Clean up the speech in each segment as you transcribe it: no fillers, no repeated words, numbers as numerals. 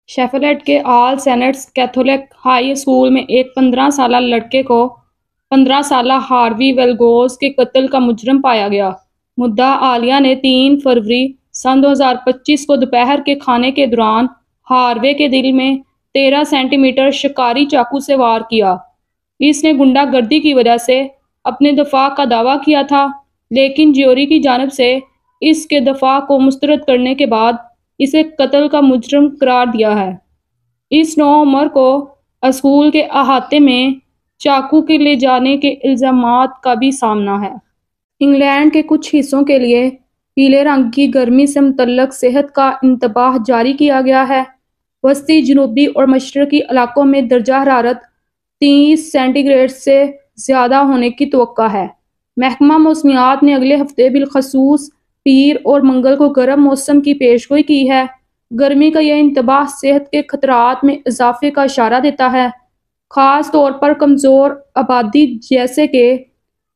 शेफलेट के all सेनेट्स Catholic high school में एक 15 साला लड़के को 15 साला हार्वी वेलगोस के कत्ल का मुजरम पाया गया। मुद्दा आलिया ने 3 फरवरी सन 2025 को दोपहर के खाने के दौरान हार्वे के दिल में 13 सेंटीमीटर शिकारी चाकू से वार किया। इसने गुंडागर्दी की वजह से अपने दफा का दावा किया था, लेकिन ज्यूरी की जानिब से इसके दफा को मुस्तरद करने के बाद इसे कत्ल का मुजरम करार दिया है। इस नौउम्र को स्कूल के अहाते में चाकू के ले जाने के इल्जामात का भी सामना है। इंग्लैंड के कुछ हिस्सों के लिए पीले रंग की गर्मी से मुतल्लक सेहत का इंतबाह जारी किया गया है। वस्ती जनूबी और मशरकी इलाकों में दर्जा हरारत 30 सेंटीग्रेड से ज़्यादा होने की तवक्का है। महकमा मौसमियात ने अगले हफ्ते बिलखसूस पीर और मंगल को गर्म मौसम की पेशगोई की है। गर्मी का यह इंतबाह सेहत के खतरात में इजाफे का इशारा देता है, ख़ास तौर पर कमज़ोर आबादी जैसे कि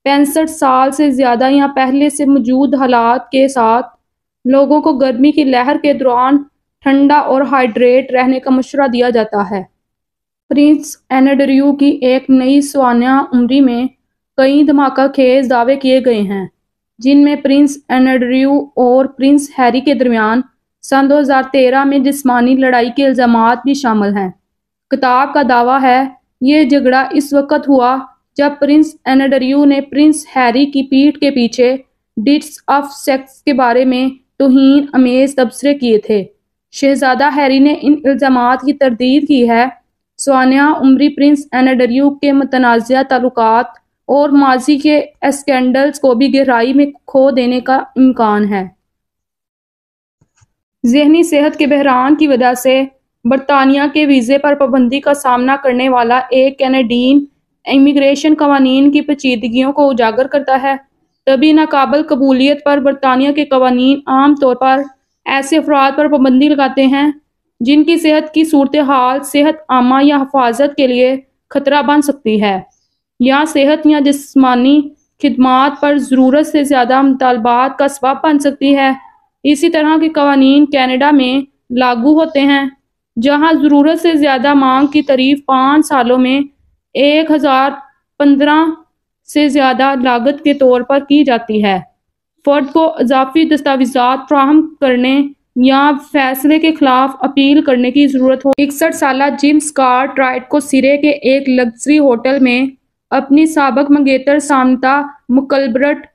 65 साल से ज़्यादा या पहले से मौजूद हालात के साथ लोगों को गर्मी की लहर के दौरान ठंडा और हाइड्रेट रहने का मशवरा दिया जाता है। प्रिंस एंड्रयू की एक नई सानिया उम्री में कई धमाका खेज दावे किए गए हैं, जिनमें प्रिंस एंड्रयू और प्रिंस हैरी के दरमियान सन 2013 में जिस्मानी लड़ाई के इल्जामात भी शामिल हैं। किताब का दावा है ये झगड़ा इस वक्त हुआ जब प्रिंस एंड्रयू ने प्रिंस हैरी की पीठ के पीछे डिट्स ऑफ सेक्स के बारे में तौहीन अमेज तबसरे किए थे। शहजादा हैरी ने इन इल्जामात की तरदीद की है। सानिया उम्री प्रिंस एंड्रयू के मुतनाज़िया ताल्लुकात और माजी के स्कैंडल्स को भी गहराई में खो देने का इम्कान है। ज़हनी सेहत के बहरान की वजह से बरतानिया के वीज़े पर पाबंदी का सामना करने वाला एक कैनेडियन इमिग्रेशन कवानीन की पेचीदगियों को उजागर करता है। तभी नाकाबिल कबूलियत पर बरतानिया के कवानीन आम तौर पर ऐसे अफराद पर पाबंदी लगाते हैं जिनकी सेहत की सूरत हाल सेहत आमा या हिफाजत के लिए खतरा बन सकती है, या सेहत या जिस्मानी खिदमात पर ज़रूरत से ज़्यादा मुतालबात का सबब बन सकती है। इसी तरह के कवानीन कनाडा में लागू होते हैं, जहां ज़रूरत से ज़्यादा मांग की तारीफ 5 सालों में 1015 से ज़्यादा लागत के तौर पर की जाती है। फ़र्द को इजाफी दस्तावेज़ात फराहम करने या फैसले के खिलाफ अपील करने की ज़रूरत हो। 61 साला जेम्स कार्टराइट को सिरे के एक लग्जरी होटल में अपनी साबक मंगेतर सामंता मुकलबर्ट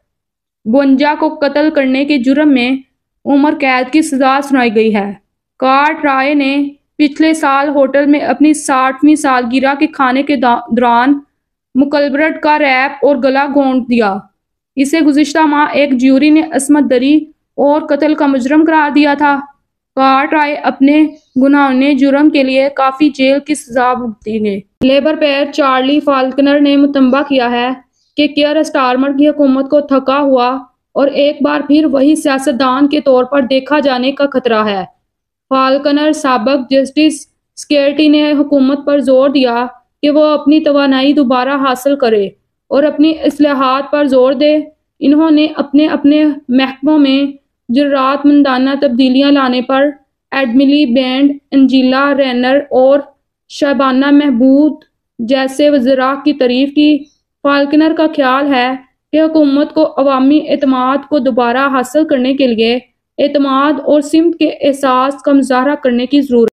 52 को कत्ल करने के जुर्म में उम्र कैद की सजा सुनाई गई है। कार्टराइट ने पिछले साल होटल में अपनी 60वीं सालगिरह के खाने के दौरान मुकलबर्ट का रैप और गला घोंट दिया। इसे गुज़िश्ता माह एक ज्यूरी ने असमत दरी और कत्ल का मुजरम करार दिया था। कार्टराइट अपने गुनाहों जुर्म के लिए काफी जेल की सजा भुगतेंगे। लेबर पेयर चार्ली फाल्कनर ने मुतंबा किया है कि कियर स्टारमर की हुकूमत को थका हुआ और एक बार फिर वही सियासतदान के तौर पर देखा जाने का खतरा है। फाल्कनर साबक जस्टिस स्केर्टी ने हुकूमत पर जोर दिया कि वो अपनी तवानाई दोबारा हासिल करे और अपनी इस्लाहात पर जोर दे। इन्होंने अपने अपने महकमों में जुर्रातमंदाना तब्दीलियां लाने पर एडमिली बैंड, एंजीला रेनर और शबाना महमूद जैसे वज़रा की तारीफ की। फाल्कनर का ख्याल है कि हुकूमत को अवामी एतमाद को दोबारा हासिल करने के लिए एतमाद और सिमत के एहसास का मुजाहरा करने की ज़रूरत